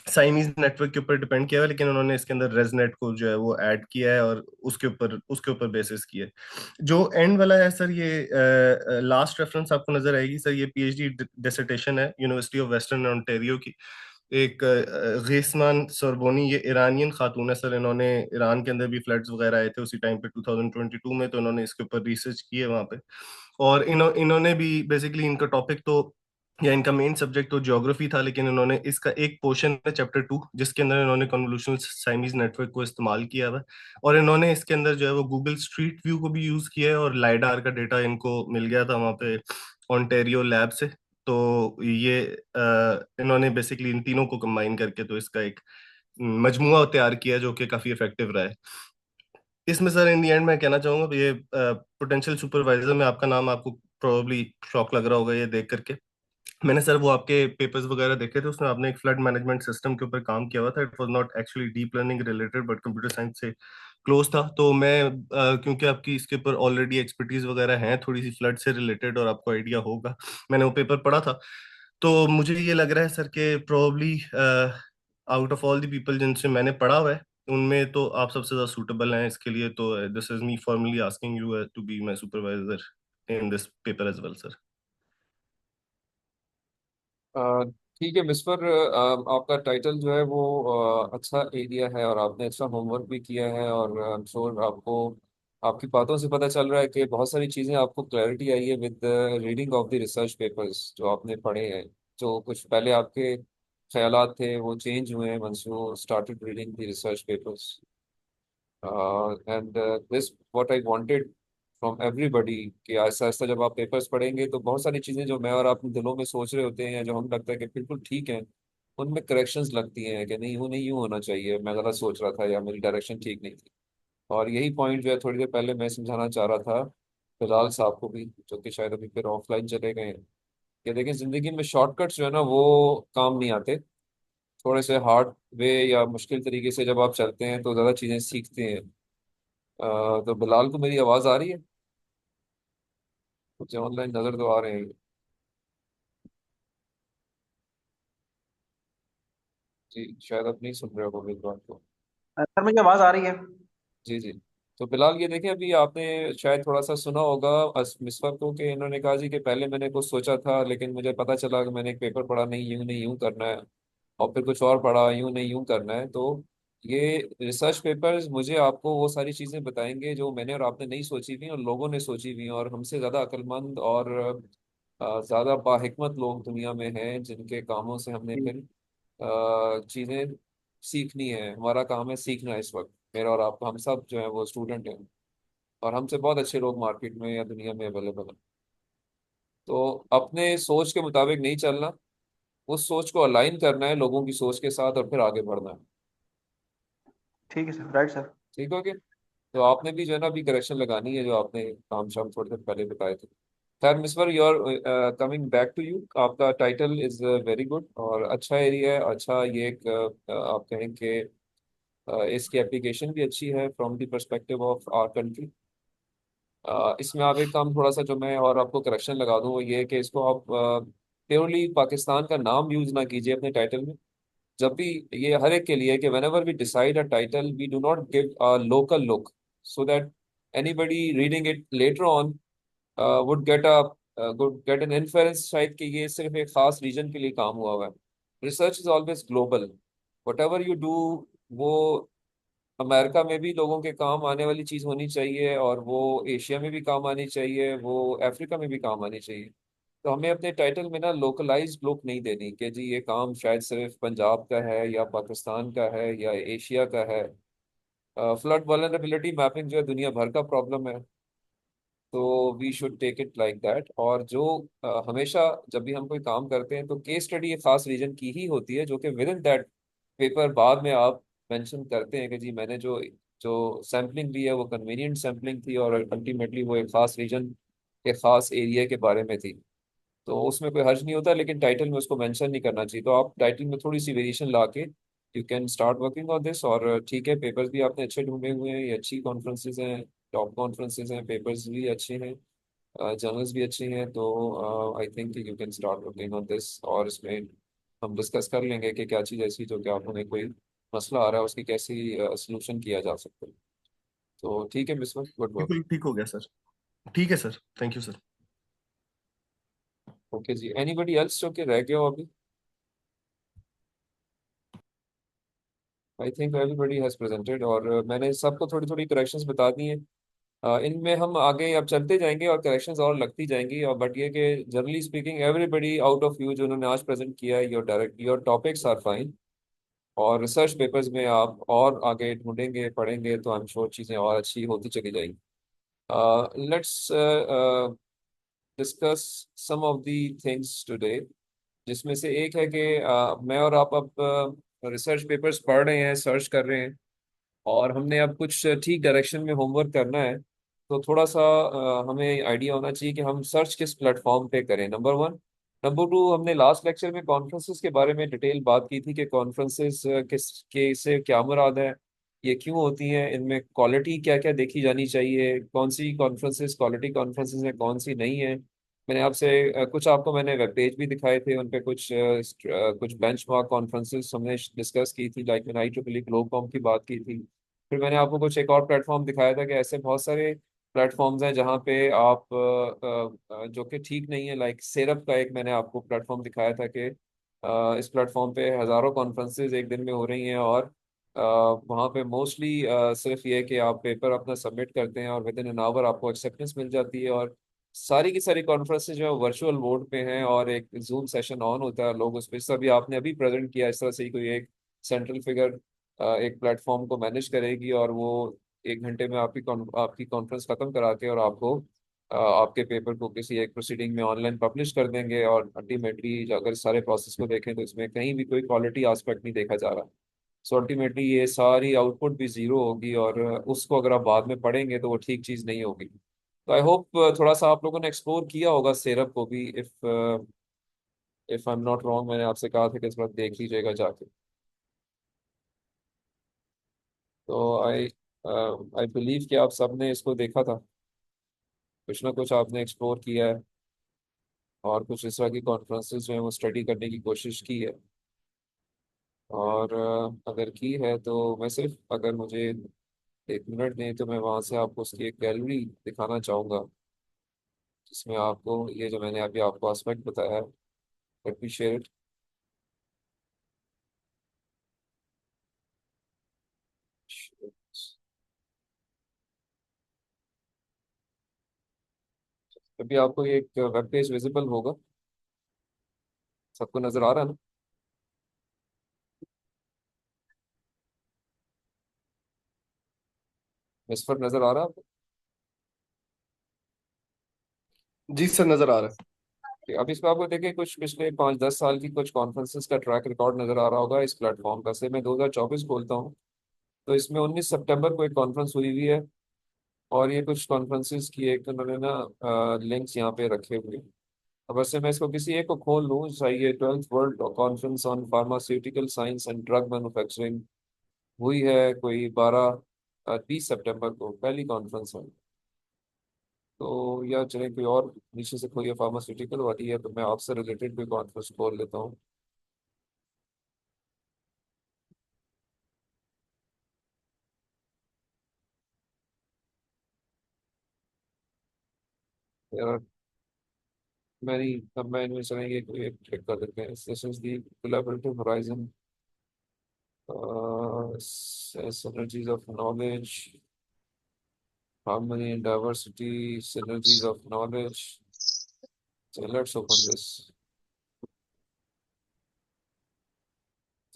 Speaker 2: साइमीज नेटवर्क के ऊपर डिपेंड किया हुआ है, लेकिन उन्होंने इसके अंदर रेजनेट को जो है वो ऐड किया है और उसके ऊपर बेसिस किया है। जो एंड वाला है सर, ये लास्ट रेफरेंस आपको नजर आएगी सर, ये PhD डिसर्टेशन है यूनिवर्सिटी ऑफ वेस्टर्न ओंटारियो की। एक गेसमान सोरबोनी, ये ईरानियन खातून है सर। इन्होंने ईरान के अंदर भी फ्लड्स वगैरह आए थे उसी टाइम पे 2022 में, तो इन्होंने इसके ऊपर रिसर्च की है वहाँ पे। और इन्होंने भी बेसिकली, इनका टॉपिक तो, या इनका मेन सब्जेक्ट तो ज्योग्राफी था, लेकिन इन्होंने इसका एक पोर्शन है चैप्टर 2 जिसके अंदर इन्होंने कन्वोल्यूशनल साइमीज नेटवर्क को इस्तेमाल किया हुआ है। और इन्होंने इसके अंदर जो है वो गूगल स्ट्रीट व्यू को भी यूज किया है, और लाइडार का डेटा इनको मिल गया था वहाँ पे ओंटेरियो लैब से। तो ये इन्होंने बेसिकली इन तीनों को कंबाइन करके तो इसका एक मजमुआ तैयार किया जो कि काफी इफेक्टिव रहा है। इसमें सर इन दी एंड मैं कहना चाहूंगा, ये पोटेंशियल सुपरवाइजर में आपका नाम आपको प्रोबेबली शॉक लग रहा होगा ये देख करके। मैंने सर वो आपके पेपर्स वगैरह देखे थे, उसमें आपने एक फ्लड मैनेजमेंट सिस्टम के ऊपर काम किया हुआ था। It was not actually deep learning related, but computer science से क्लोज था। तो मैं क्योंकि आपकी इसके ऊपर ऑलरेडी एक्सपर्टीज वगैरह हैं थोड़ी सी फ्लड से रिलेटेड, और आपको आइडिया होगा, मैंने वो पेपर पढ़ा था। तो मुझे ये लग रहा है सर कि probably out of all the people जिनसे मैंने पढ़ा हुआ है, उनमें तो आप सबसे ज्यादा सूटेबल हैं इसके लिए। तो this is me formally asking you to be my supervisor in this paper as well sir.
Speaker 1: Uh, ठीक है मिसफर, आपका टाइटल जो है वो अच्छा एरिया है और आपने अच्छा होमवर्क भी किया है, और आई एम श्योर आपको आपकी बातों से पता चल रहा है कि बहुत सारी चीज़ें आपको क्लैरिटी आई है with reading of the research papers जो आपने पढ़े हैं। जो कुछ पहले आपके ख्यालात थे वो चेंज हुए हैं once you started reading the research papers. And this what I wanted from everybody, कि आहिस्ता आहिस्ता जब आप पेपर्स पढ़ेंगे तो बहुत सारी चीज़ें जो मैं और आप दिलों में सोच रहे होते हैं, जो हम लगता है कि बिल्कुल ठीक है, उनमें करेक्शंस लगती हैं कि नहीं, यूँ नहीं, यूँ होना चाहिए, मैं गलत सोच रहा था या मेरी डायरेक्शन ठीक नहीं थी। और यही पॉइंट जो है थोड़ी देर पहले मैं समझाना चाह रहा था फिलहाल साहब को भी, जो कि शायद अभी फिर ऑफलाइन चले गए हैं, कि देखिए ज़िंदगी में शॉर्टकट्स जो है ना वो काम नहीं आते। थोड़े से हार्ड वे या मुश्किल तरीके से जब आप चलते हैं तो ज़्यादा चीज़ें सीखते हैं। तो बिलाल को मेरी आवाज़ आ रही है? मुझे ऑनलाइन नजर तो आ रहे हैं। जी शायद आप नहीं सुन रहे हो मेरी बात को।
Speaker 5: सर मुझे आवाज आ रही है।
Speaker 1: जी जी। तो बिलाल ये देखें, अभी आपने शायद थोड़ा सा सुना होगा मिसफर को, कि इन्होंने कहा जी कि पहले मैंने कुछ सोचा था लेकिन मुझे पता चला कि मैंने एक पेपर पढ़ा, नहीं यूं नहीं यूं करना है, और फिर कुछ और पढ़ा, यूं नहीं यूं करना है। तो ये रिसर्च पेपर्स मुझे आपको वो सारी चीज़ें बताएंगे जो मैंने और आपने नहीं सोची हुई और लोगों ने सोची हुई, और हमसे ज़्यादा अक्लमंद और ज़्यादा बाहिकमत लोग दुनिया में हैं जिनके कामों से हमने
Speaker 5: जी।
Speaker 1: फिर चीज़ें सीखनी है। हमारा काम है सीखना इस वक्त, मेरा और आपका, हम सब जो है वो स्टूडेंट हैं, और हमसे बहुत अच्छे लोग मार्केट में या दुनिया में अवेलेबल हैं। तो अपने सोच के मुताबिक नहीं चलना, उस सोच को अलाइन करना है लोगों की सोच के साथ, और फिर आगे बढ़ना है।
Speaker 5: ठीक है सर, राइट सर।
Speaker 1: ठीक हो गया? तो आपने भी जो है ना अभी करेक्शन लगानी है जो आपने काम शाम थोड़ी देर पहले बताए थे। खैर Misvar, your coming back to you, आपका टाइटल इज वेरी गुड और अच्छा एरिया है। अच्छा, ये एक आप कहें कि इसकी एप्लीकेशन भी अच्छी है from the perspective of our country. इसमें आप एक काम थोड़ा सा जो मैं और आपको करेक्शन लगा दूं वो ये है कि इसको आप प्योरली पाकिस्तान का नाम यूज ना कीजिए अपने टाइटल में। जब भी, ये हर एक के लिए, कि whenever we decide a title we do not give a local look, so that anybody reading it later on would get a would get an inference शायद कि ये सिर्फ एक खास रीजन के लिए काम हुआ हुआ है। Research is always global. whatever you do, वो अमेरिका में भी लोगों के काम आने वाली चीज़ होनी चाहिए, और वो एशिया में भी काम आनी चाहिए, वो अफ्रीका में भी काम आनी चाहिए। तो हमें अपने टाइटल में ना लोकलाइज्ड लुक नहीं देनी कि जी ये काम शायद सिर्फ पंजाब का है या पाकिस्तान का है या एशिया का है। फ्लड वल्नरेबिलिटी मैपिंग जो है दुनिया भर का प्रॉब्लम है, तो we should take it like that. और जो हमेशा जब भी हम कोई काम करते हैं तो केस स्टडी एक खास रीजन की ही होती है, जो कि विद इन दैट पेपर बाद में आप मेंशन करते हैं कि जी मैंने जो जो सैम्पलिंग ली है वो कन्वीनियंट सैम्पलिंग थी, और अल्टीमेटली वो एक खास रीजन के खास एरिया के बारे में थी। तो उसमें कोई हर्ज नहीं होता, लेकिन टाइटल में उसको मेंशन नहीं करना चाहिए। तो आप टाइटल में थोड़ी सी वेरिएशन ला के you can start working on this. और ठीक है, पेपर्स भी आपने अच्छे ढूंढे हुए हैं, ये अच्छी कॉन्फ्रेंसेज हैं, टॉप कॉन्फ्रेंसेज हैं, पेपर्स भी अच्छे हैं, जर्नल्स भी अच्छी हैं। तो I think you can start working on this. और इसमें हम डिस्कस कर लेंगे कि क्या चीज़ ऐसी जो कि आप हमें कोई मसला आ रहा है उसकी कैसी सोल्यूशन किया जा सकता है। तो ठीक है मिस, गुड वर्क।
Speaker 2: बिल्कुल ठीक हो गया सर। ठीक है sir, thank you sir.
Speaker 1: Okay जी, एनीबडी एल्स जो कि रह गया हो अभी? I think everybody has presented, और मैंने सबको थोड़ी थोड़ी करेक्शंस बता दी हैं। इनमें हम आगे अब चलते जाएंगे और करेक्शंस और लगती जाएंगी। और बट ये कि generally speaking everybody out of you जो उन्होंने आज प्रेजेंट किया है, your direct your topics are fine. और रिसर्च पेपर्स में आप और आगे ढूंढेंगे पढ़ेंगे तो आई एम श्योर चीज़ें और अच्छी होती चली जाएंगी। Let's discuss some of the things today, जिसमें से एक है कि मैं और आप अब रिसर्च पेपर्स पढ़ रहे हैं, सर्च कर रहे हैं, और हमने अब कुछ ठीक डायरेक्शन में होमवर्क करना है। तो थोड़ा सा हमें आइडिया होना चाहिए कि हम सर्च किस प्लेटफॉर्म पे करें, नंबर वन। नंबर टू, हमने लास्ट लेक्चर में कॉन्फ्रेंसेस के बारे में डिटेल बात की थी कि कॉन्फ्रेंसेस किस के से क्या मुराद है, ये क्यों होती हैं, इनमें क्वालिटी क्या क्या देखी जानी चाहिए, कौन सी कॉन्फ्रेंसेस क्वालिटी कॉन्फ्रेंसेस हैं, कौन सी नहीं है। मैंने आपसे कुछ आपको मैंने वेब पेज भी दिखाए थे, उन पे कुछ बेंचमार्क कॉन्फ्रेंसेस हमने डिस्कस की थी, लाइक मैंने IEEE ग्लोबकॉम की बात की थी। फिर मैंने आपको कुछ एक और प्लेटफॉर्म दिखाया था कि ऐसे बहुत सारे प्लेटफॉर्म्स हैं जहाँ पे आप जो कि ठीक नहीं है, लाइक सेरप का एक मैंने आपको प्लेटफॉर्म दिखाया था कि इस प्लेटफॉर्म पे हज़ारों कॉन्फ्रेंसेज एक दिन में हो रही हैं, और वहाँ पे मोस्टली सिर्फ ये है कि आप पेपर अपना सबमिट करते हैं और विद इन एन आवर आपको एक्सेप्टेंस मिल जाती है। और सारी की सारी कॉन्फ्रेंसेज जो है वर्चुअल मोड पे हैं, और एक जूम सेशन ऑन होता है, लोग उस पर सभी आपने अभी प्रेजेंट किया इस तरह से ही कोई एक सेंट्रल फिगर एक प्लेटफॉर्म को मैनेज करेगी, और वो 1 घंटे में आपकी कॉन्फ्रेंस खत्म करा के और आपको आपके पेपर को किसी एक प्रोसीडिंग में ऑनलाइन पब्लिश कर देंगे। और अल्टीमेटली अगर सारे प्रोसेस को देखें तो इसमें कहीं भी कोई क्वालिटी एस्पेक्ट नहीं देखा जा रहा। सो अल्टीमेटली ये सारी आउटपुट भी जीरो होगी, और उसको अगर आप बाद में पढ़ेंगे तो वो ठीक चीज़ नहीं होगी। तो आई होप थोड़ा सा आप लोगों ने एक्सप्लोर किया होगा सेरप को भी। If I am not wrong, मैंने आपसे कहा था कि इस बार देख लीजिएगा जाके। तो आई आई बिलीव कि आप सबने इसको देखा था, कुछ ना कुछ आपने एक्सप्लोर किया है, और कुछ इस तरह की कॉन्फ्रेंसेस जो है वो स्टडी करने की कोशिश की है। और अगर की है तो मैं सिर्फ, अगर मुझे 1 मिनट दें तो मैं वहाँ से आपको उसकी एक गैलरी दिखाना चाहूँगा, जिसमें आपको ये जो मैंने अभी आपको एस्पेक्ट बताया है, लेट मी शेयर इट। अभी आपको ये एक वेब पेज विजिबल होगा, सबको नजर आ रहा है ना? इस पर नजर आ रहा है आपको?
Speaker 2: जी सर, नजर आ रहा है।
Speaker 1: अब इस पर आपको देखिए कुछ पिछले 5-10 साल की कुछ कॉन्फ्रेंसेस का ट्रैक रिकॉर्ड नजर आ रहा होगा इस प्लेटफॉर्म का। से मैं 2024 खोलता हूँ, तो इसमें 19 सितंबर को एक कॉन्फ्रेंस हुई हुई है, और ये कुछ कॉन्फ्रेंसेस की एक उन्होंने ना लिंक्स यहाँ पे रखे हुए हैं। अब वैसे मैं इसको किसी एक को खोल लूँ, चाहिए 12th world conference on pharmaceutical science and drug manufacturing हुई है कोई 20 सितंबर को पहली कॉन्फ्रेंस है। तो या चले कोई और नीचे से कोई फार्मास्यूटिकल वाली है, तो मैं आपसे रिलेटेड कोई कॉन्फ्रेंस खोल लेता हूँ। यार मैंने, अब मैं इनमें चलेंगे कोई एक क्लिक कर देते हैं। This is the collaborative horizon, synergies of knowledge, harmony and diversity, synergies of knowledge. So let's open this.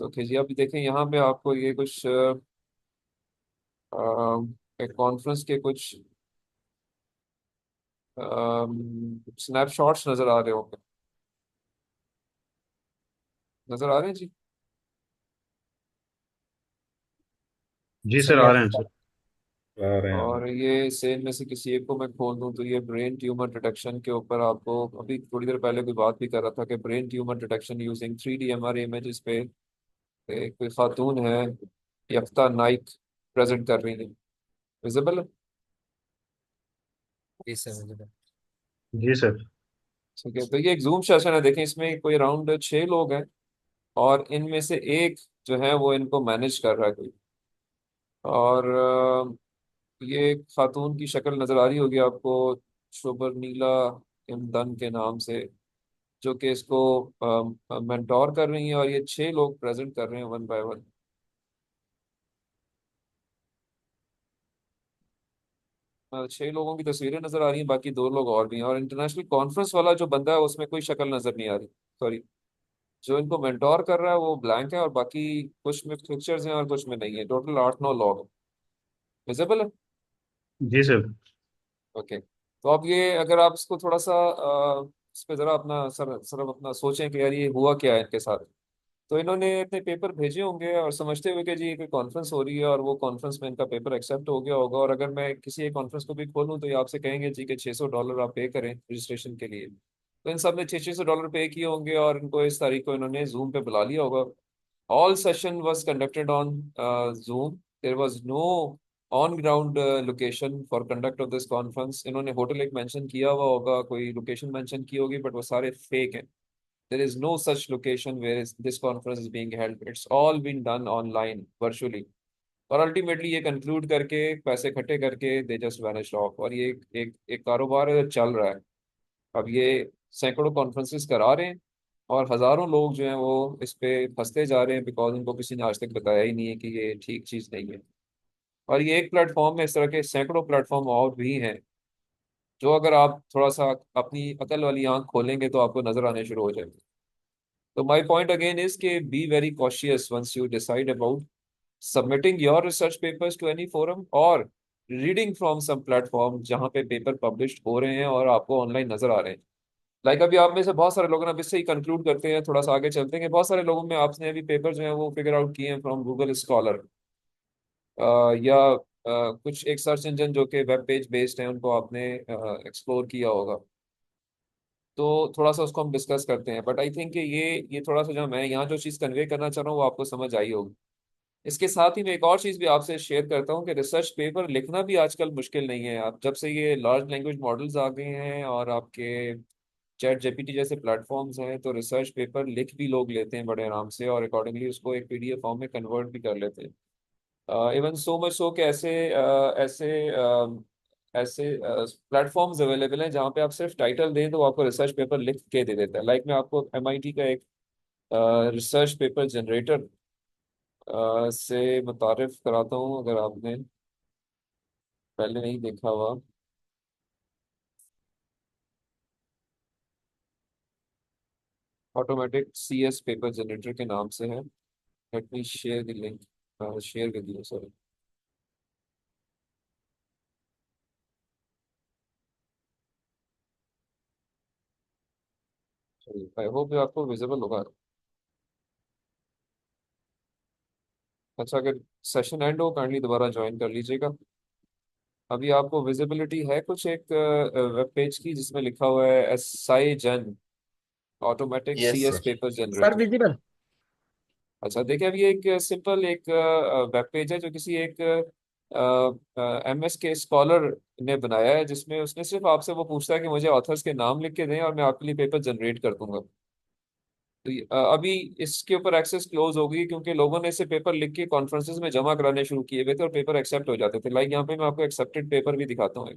Speaker 1: तो जी अभी देखें यहाँ पे आपको ये कुछ एक कॉन्फ्रेंस के कुछ स्नैपशॉट्स नजर आ रहे होंगे, नजर आ रहे हैं जी?
Speaker 5: जी सर,
Speaker 3: सही
Speaker 5: आ
Speaker 3: है।
Speaker 5: रहे हैं सर।
Speaker 6: आ रहे हैं हमें।
Speaker 1: और ये सेम में से किसी एक को मैं खोल दूं तो ये ब्रेन ट्यूमर डिटेक्शन के ऊपर आपको अभी थोड़ी देर पहले कोई बात भी कर रहा था कि brain tumour detection using 3D MRI images पे कोई खातून है, यफ्ता नाइक, प्रेजेंट कर रही है। विजिबल है?
Speaker 3: जी सर मुझे
Speaker 6: जी सर।
Speaker 1: ठीक है, तो ये एक जूम सेशन है, देखें इसमें कोई अराउंड 6 लोग हैं और इनमें से एक जो है वो इनको मैनेज कर रहा है कोई। और ये एक खातून की शक्ल नजर आ रही होगी आपको, शोबर इमदन के नाम से, जो कि इसको मेंटोर कर रही हैं और ये 6 लोग प्रेजेंट कर रहे हैं वन बाय वन। 6 लोगों की तस्वीरें नजर आ रही हैं, बाकी 2 लोग और भी हैं, और इंटरनेशनल कॉन्फ्रेंस वाला जो बंदा है उसमें कोई शक्ल नजर नहीं आ रही। सॉरी, जो इनको मेंटोर कर रहा है वो ब्लैंक है और बाकी कुछ में पिक्चर्स हैं और कुछ में नहीं है। टोटल 8-9 लोग विजिबल है।
Speaker 6: जी सर।
Speaker 1: ओके, तो अब ये अगर आप इसको थोड़ा सा इस पे जरा अपना सर सर अपना सोचें कि यार ये हुआ क्या है इनके साथ। तो इन्होंने अपने पेपर भेजे होंगे और समझते हुए कि जी कोई कॉन्फ्रेंस हो रही है और वो कॉन्फ्रेंस में इनका पेपर एक्सेप्ट हो गया होगा, और अगर मैं किसी एक कॉन्फ्रेंस को भी खोलूँ तो ये आपसे कहेंगे जी कि $600 आप पे करें रजिस्ट्रेशन के लिए। तो इन सब ने $600 पे किए होंगे और इनको इस तारीख को इन्होंने जूम पे बुला लिया होगा। All session was conducted on Zoom. There was no on-ground location for conduct of this conference. इन्होंने होटल एक मेंशन किया हुआ होगा, कोई लोकेशन मेंशन की होगी, बट वो सारे फेक हैं। There is no such location where this conference is being held. It's all been done online, virtually. और अल्टीमेटली ये कंक्लूड करके पैसे इकट्ठे करके दे जस्ट वैनिश्ड ऑफ, और ये एक कारोबार है जो चल रहा है। अब ये सैकड़ों कॉन्फ्रेंसेस करा रहे हैं और हजारों लोग जो हैं वो इस पे फंसते जा रहे हैं, बिकॉज उनको किसी ने आज तक बताया ही नहीं है कि ये ठीक चीज़ नहीं है। और ये एक प्लेटफॉर्म है, इस तरह के सैकड़ों प्लेटफॉर्म और भी हैं जो अगर आप थोड़ा सा अपनी अकल वाली आंख खोलेंगे तो आपको नजर आने शुरू हो जाएंगे। तो माई पॉइंट अगेन इज के be very cautious once you decide about submitting your research papers to any forum और रीडिंग फ्रॉम सम प्लेटफॉर्म जहाँ पे पेपर पब्लिश हो रहे हैं और आपको ऑनलाइन नजर आ रहे हैं। अभी आप में से बहुत सारे लोगों ने, अब इससे ही कंक्लूड करते हैं, थोड़ा सा आगे चलते हैं, कि बहुत सारे लोगों में आपने अभी पेपर जो है वो फिगर आउट किए हैं फ्रॉम गूगल स्कॉलर, या कुछ एक सर्च इंजन जो कि वेब पेज बेस्ड है उनको आपने एक्सप्लोर किया होगा। तो थोड़ा सा उसको हम डिस्कस करते हैं, बट आई थिंक ये थोड़ा सा जो मैं यहाँ जो चीज़ कन्वे करना चाह रहा हूँ वो आपको समझ आई होगी। इसके साथ ही मैं एक और चीज़ भी आपसे शेयर करता हूँ कि रिसर्च पेपर लिखना भी आजकल मुश्किल नहीं है। आप जब से ये लार्ज लैंग्वेज मॉडल्स आ गए हैं और आपके चैट जेपीटी जैसे प्लेटफॉर्म्स हैं, तो रिसर्च पेपर लिख भी लोग लेते हैं बड़े आराम से और अकॉर्डिंगली उसको एक पीडीएफ फॉर्म में कन्वर्ट भी कर लेते हैं। इवन सो मच सो कि ऐसे प्लेटफॉर्म्स अवेलेबल हैं जहाँ पे आप सिर्फ टाइटल दें तो वो आपको रिसर्च पेपर लिख के दे देता है। मैं आपको एमआईटी का एक रिसर्च पेपर जनरेटर से मुतारिफ कराता हूँ, अगर आपने पहले नहीं देखा हुआ। ऑटोमेटिक सीएस पेपर जनरेटर के नाम से है। Let me share the link, share with you, sorry. I hope ये आपको विजिबल होगा। अच्छा, अगर सेशन एंड हो काइंडली दोबारा ज्वाइन कर लीजिएगा। अभी आपको विजिबिलिटी है कुछ एक वेब पेज की जिसमें लिखा हुआ है एसआई जन automatic
Speaker 2: yes
Speaker 1: CS
Speaker 2: sir.
Speaker 1: Paper
Speaker 3: sir
Speaker 1: generator.
Speaker 3: Visible.
Speaker 1: अच्छा, देखिए अभी एक सिंपल एक वेब पेज है जो किसी एक एमएस के स्कॉलर ने बनाया है, जिसमें उसने सिर्फ आपसे वो पूछता है कि मुझे ऑथर्स के नाम लिख के दें और मैं आपके लिए पेपर जनरेट कर दूंगा। तो अभी इसके ऊपर एक्सेस क्लोज होगी क्योंकि लोगों ने इसे पेपर लिख के कॉन्फ्रेंसेस में जमा कराने शुरू किए हुए थे और पेपर एक्सेप्ट हो जाते थे। यहाँ पे मैं आपको एक्सेप्टेड पेपर भी दिखाता हूँ।